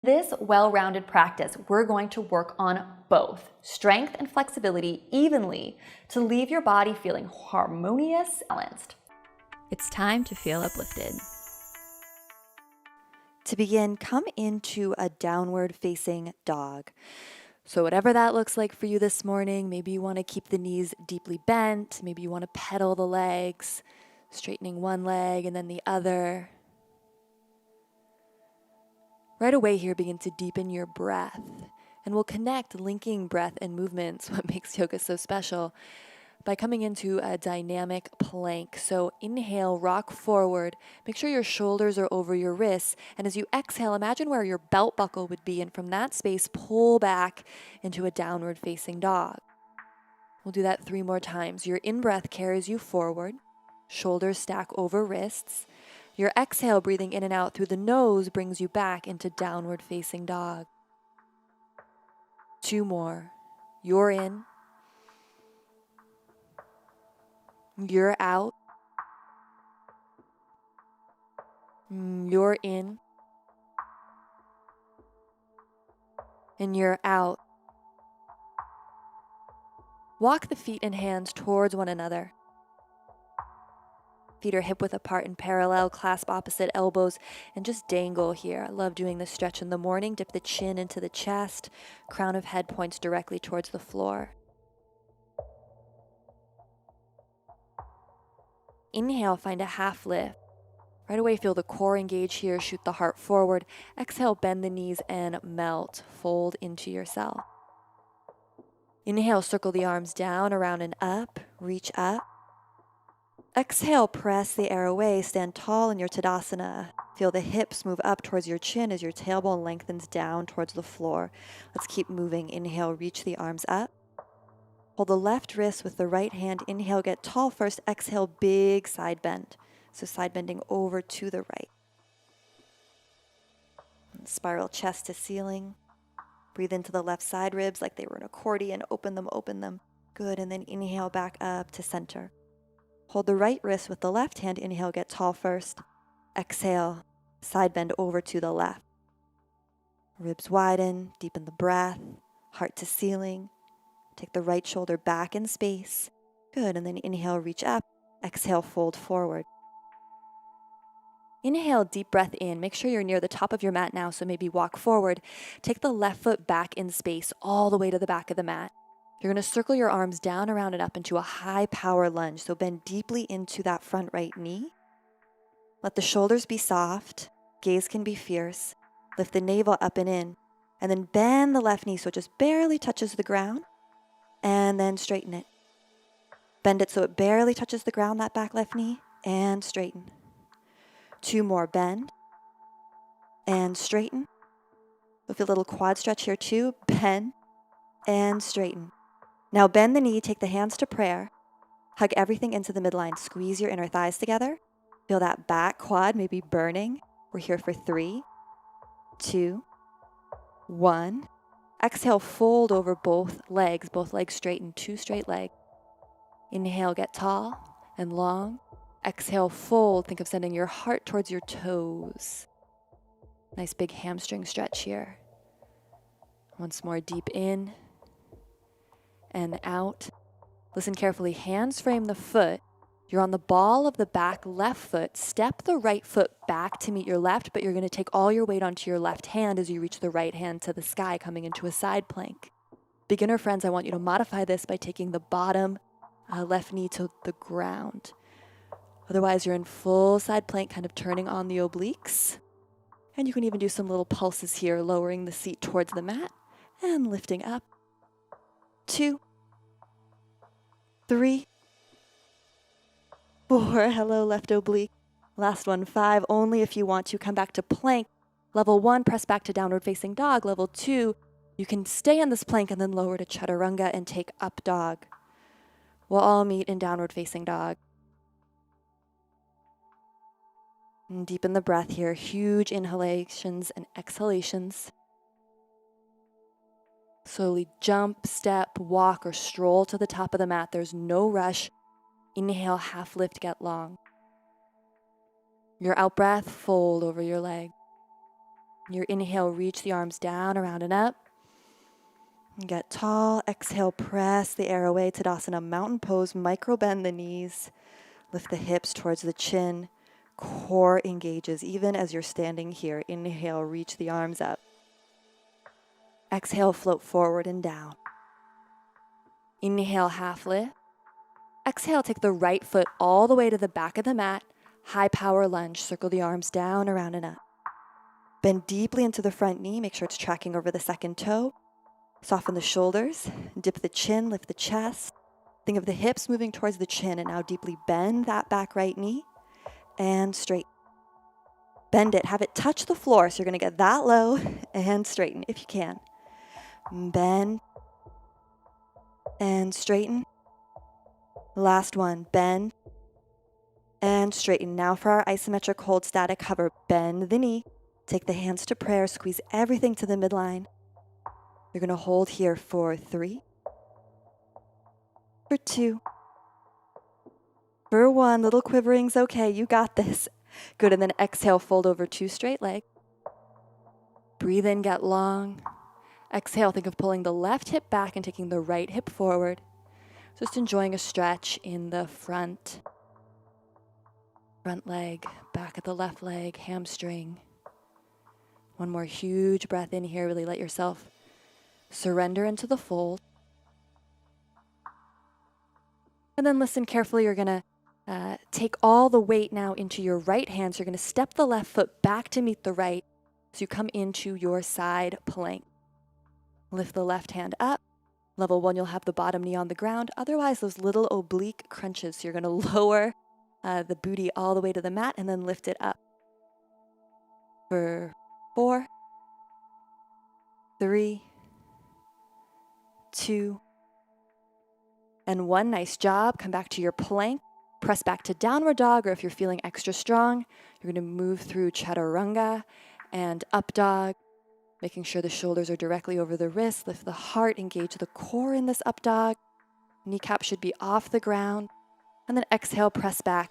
This well-rounded practice, we're going to work on both strength and flexibility evenly to leave your body feeling harmonious, balanced. It's time to feel uplifted. To begin, come into a downward facing dog. So whatever that looks like for you this morning, maybe you want to keep the knees deeply bent, maybe you want to pedal the legs, straightening one leg and then the other. Right away here, begin to deepen your breath, and we'll connect linking breath and movements, what makes yoga so special, by coming into a dynamic plank. So inhale, rock forward, make sure your shoulders are over your wrists, and as you exhale, imagine where your belt buckle would be, and from that space, pull back into a downward facing dog. We'll do that 3 more times. Your in-breath carries you forward, shoulders stack over wrists. Your exhale, breathing in and out through the nose, brings you back into downward facing dog. 2 more. You're in. You're out. You're in. And you're out. Walk the feet and hands towards one another. Feet are hip width apart and parallel, clasp opposite elbows, and just dangle here. I love doing this stretch in the morning. Dip the chin into the chest. Crown of head points directly towards the floor. Inhale, find a half lift. Right away, feel the core engage here. Shoot the heart forward. Exhale, bend the knees and melt. Fold into yourself. Inhale, circle the arms down, around and up. Reach up. Exhale, press the air away. Stand tall in your Tadasana. Feel the hips move up towards your chin as your tailbone lengthens down towards the floor. Let's keep moving. Inhale, reach the arms up. Hold the left wrist with the right hand. Inhale, get tall first. Exhale, big side bend. So side bending over to the right. And spiral chest to ceiling. Breathe into the left side ribs like they were an accordion. Open them, open them. Good. And then inhale back up to center. Hold the right wrist with the left hand. Inhale, get tall first. Exhale, side bend over to the left. Ribs widen, deepen the breath, heart to ceiling. Take the right shoulder back in space. Good, and then inhale, reach up. Exhale, fold forward. Inhale, deep breath in. Make sure you're near the top of your mat now, so maybe walk forward. Take the left foot back in space all the way to the back of the mat. You're going to circle your arms down, around, and up into a high power lunge. So bend deeply into that front right knee. Let the shoulders be soft. Gaze can be fierce. Lift the navel up and in. And then bend the left knee so it just barely touches the ground. And then straighten it. Bend it so it barely touches the ground, that back left knee. And straighten. 2 more. Bend. And straighten. With a little quad stretch here too. Bend. And straighten. Now bend the knee, take the hands to prayer. Hug everything into the midline. Squeeze your inner thighs together. Feel that back quad maybe burning. We're here for 3, 2, 1. Exhale, fold over both legs straighten, 2 straight legs. Inhale, get tall and long. Exhale, fold. Think of sending your heart towards your toes. Nice big hamstring stretch here. Once more, deep in and out. Listen carefully. Hands frame the foot. You're on the ball of the back left foot. Step the right foot back to meet your left, but you're going to take all your weight onto your left hand as you reach the right hand to the sky, coming into a side plank. Beginner friends, I want you to modify this by taking the bottom left knee to the ground. Otherwise, you're in full side plank, kind of turning on the obliques. And you can even do some little pulses here, lowering the seat towards the mat and lifting up. 2, 3, 4. Hello, left oblique. Last one. 5. Only if you want to. Come back to plank. Level 1, press back to downward facing dog. Level 2, you can stay on this plank and then lower to chaturanga and take up dog. We'll all meet in downward facing dog. And deepen the breath here. Huge inhalations and exhalations. Slowly jump, step, walk, or stroll to the top of the mat. There's no rush. Inhale, half lift, get long. Your out breath, fold over your leg. Your inhale, reach the arms down, around and up. Get tall. Exhale, press the air away. Tadasana, mountain pose. Micro bend the knees. Lift the hips towards the chin. Core engages even as you're standing here. Inhale, reach the arms up. Exhale, float forward and down. Inhale, half lift. Exhale, take the right foot all the way to the back of the mat. High power lunge. Circle the arms down, around and up. Bend deeply into the front knee. Make sure it's tracking over the second toe. Soften the shoulders. Dip the chin, lift the chest. Think of the hips moving towards the chin, and now deeply bend that back right knee and straighten. Bend it. Have it touch the floor, so you're going to get that low and straighten if you can. Bend and straighten. Last one. Bend and straighten. Now for our isometric hold static hover. Bend the knee. Take the hands to prayer. Squeeze everything to the midline. You're going to hold here for 3, for 2, for 1. Little quivering's okay. You got this. Good. And then exhale, fold over 2 straight legs. Breathe in, get long. Exhale, think of pulling the left hip back and taking the right hip forward. Just enjoying a stretch in the front leg, back of the left leg, hamstring. One more huge breath in here. Really let yourself surrender into the fold. And then listen carefully. You're going to take all the weight now into your right hand. So you're going to step the left foot back to meet the right. So you come into your side plank. Lift the left hand up. Level 1, you'll have the bottom knee on the ground. Otherwise, those little oblique crunches. So you're going to lower the booty all the way to the mat and then lift it up. For 4, 3, 2, and 1. Nice job. Come back to your plank. Press back to downward dog, or if you're feeling extra strong, you're going to move through chaturanga and up dog, making sure the shoulders are directly over the wrists. Lift the heart, engage the core in this up dog. Kneecap should be off the ground. And then exhale, press back,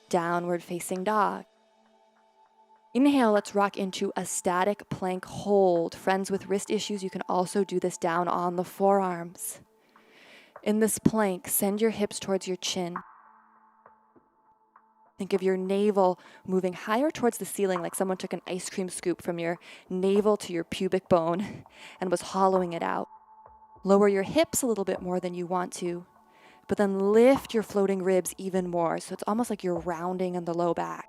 downward facing dog. Inhale, let's rock into a static plank hold. Friends with wrist issues, you can also do this down on the forearms. In this plank, send your hips towards your chin. Think of your navel moving higher towards the ceiling, like someone took an ice cream scoop from your navel to your pubic bone and was hollowing it out. Lower your hips a little bit more than you want to, but then lift your floating ribs even more. So it's almost like you're rounding in the low back.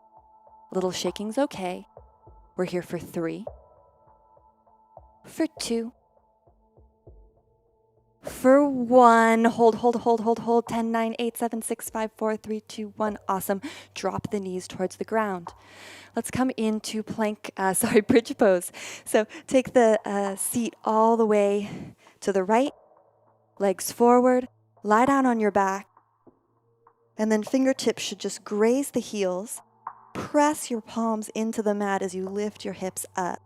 A little shaking's okay. We're here for 3, for 2, for 1. Hold. 10, 9, 8, 7, 6, 5, 4, 3, 2, 1. Awesome. Drop the knees towards the ground. Let's come into bridge pose. So take the seat all the way to the right, legs forward, lie down on your back, and then fingertips should just graze the heels. Press your palms into the mat as you lift your hips up.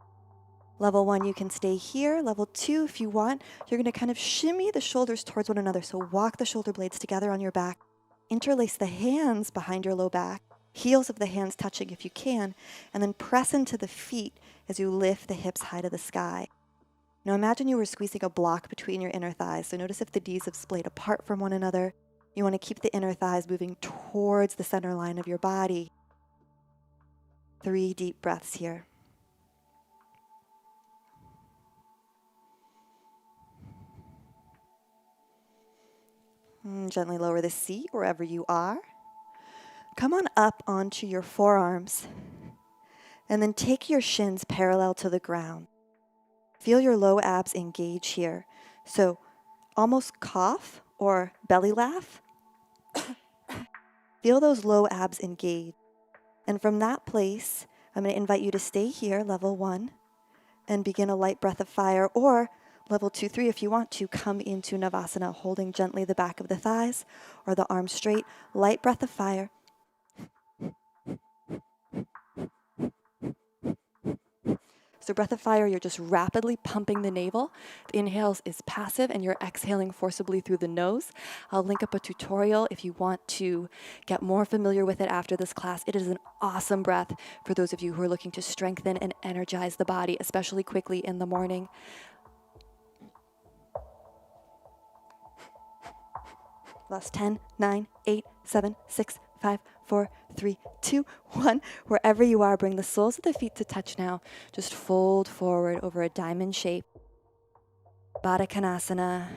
Level 1, you can stay here. Level 2, if you want, you're going to kind of shimmy the shoulders towards one another. So walk the shoulder blades together on your back. Interlace the hands behind your low back. Heels of the hands touching if you can. And then press into the feet as you lift the hips high to the sky. Now imagine you were squeezing a block between your inner thighs. So notice if the knees have splayed apart from one another. You want to keep the inner thighs moving towards the center line of your body. 3 deep breaths here. Gently lower the seat wherever you are. Come on up onto your forearms. And then take your shins parallel to the ground. Feel your low abs engage here. So almost cough or belly laugh. Feel those low abs engage. And from that place, I'm going to invite you to stay here, level 1, and begin a light breath of fire, or level 2, 3, if you want to, come into Navasana, holding gently the back of the thighs or the arms straight. Light breath of fire. So breath of fire, you're just rapidly pumping the navel. The inhale is passive and you're exhaling forcibly through the nose. I'll link up a tutorial if you want to get more familiar with it after this class. It is an awesome breath for those of you who are looking to strengthen and energize the body, especially quickly in the morning. Last 10, 9, 8, 7, 6, 5, 4, 3, 2, 1. Wherever you are, bring the soles of the feet to touch now. Just fold forward over a diamond shape. Baddha Konasana.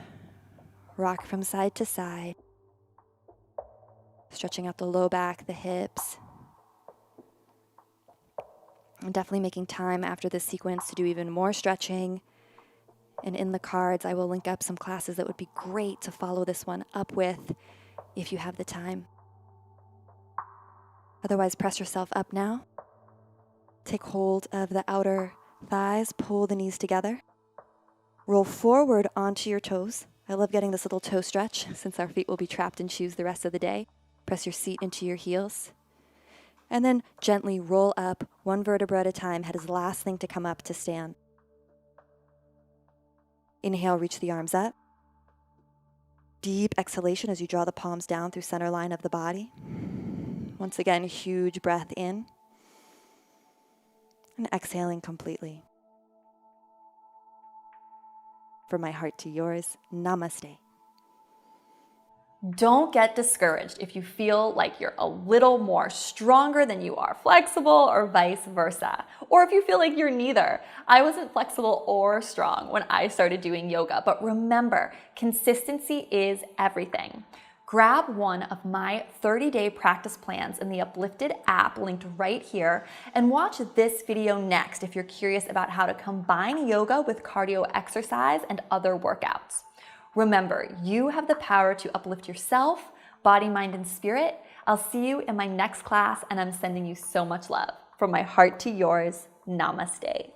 Rock from side to side. Stretching out the low back, the hips. I'm definitely making time after this sequence to do even more stretching. And in the cards, I will link up some classes that would be great to follow this one up with if you have the time. Otherwise, press yourself up now. Take hold of the outer thighs, pull the knees together. Roll forward onto your toes. I love getting this little toe stretch since our feet will be trapped in shoes the rest of the day. Press your seat into your heels. And then gently roll up one vertebra at a time. Head is the last thing to come up to stand. Inhale, reach the arms up. Deep exhalation as you draw the palms down through center line of the body. Once again, huge breath in. And exhaling completely. From my heart to yours, namaste. Don't get discouraged if you feel like you're a little more stronger than you are flexible, or vice versa. Or if you feel like you're neither. I wasn't flexible or strong when I started doing yoga, but remember, consistency is everything. Grab one of my 30-day practice plans in the Uplifted app linked right here, and watch this video next if you're curious about how to combine yoga with cardio exercise and other workouts. Remember, you have the power to uplift yourself, body, mind, and spirit. I'll see you in my next class, and I'm sending you so much love. From my heart to yours, namaste.